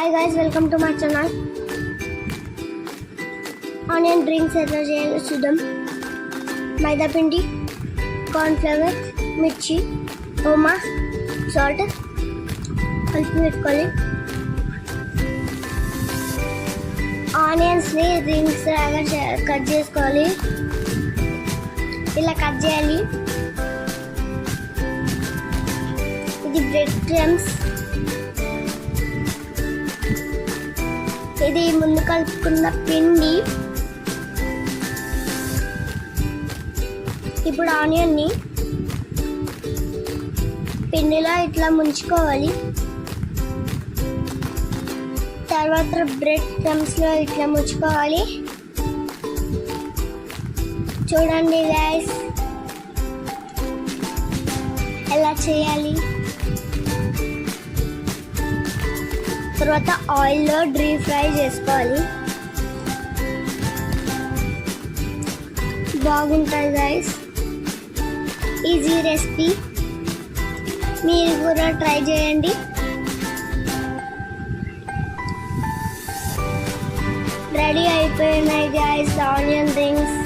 Hi guys, welcome to my channel. Onion drinks ఎట్లా చేయాలో చూద్దాం. మైదా పిండి, కార్న్ఫ్లవర్, మిర్చి, ఓమా, సాల్ట్ కలిపి పెట్టుకోవాలి. ఆనియన్స్ని రింగ్స్ లాగా కట్ చేసుకోవాలి. ఇలా కట్ చేయాలి. ఇది బ్రెడ్ క్రమ్స్. ఇది ముందు కలుపుకున్న పిండి. ఇప్పుడు ఆనియన్ని పిండిలో ఇట్లా ముంచుకోవాలి. తర్వాత బ్రెడ్ క్రమ్స్లో ఇట్లా ముంచుకోవాలి. చూడండి గైస్ ఎలా చేయాలి. తర్వాత ఆయిల్లో డీప్ ఫ్రై చేసుకోవాలి. బాగుంటుంది గైస్, ఈజీ రెసిపీ. మీరు కూడా ట్రై చేయండి. రెడీ అయిపోయినాయి గైస్ ఆనియన్ రింగ్స్.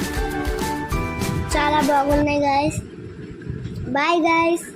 చాలా బాగున్నాయి గైస్. Bye guys.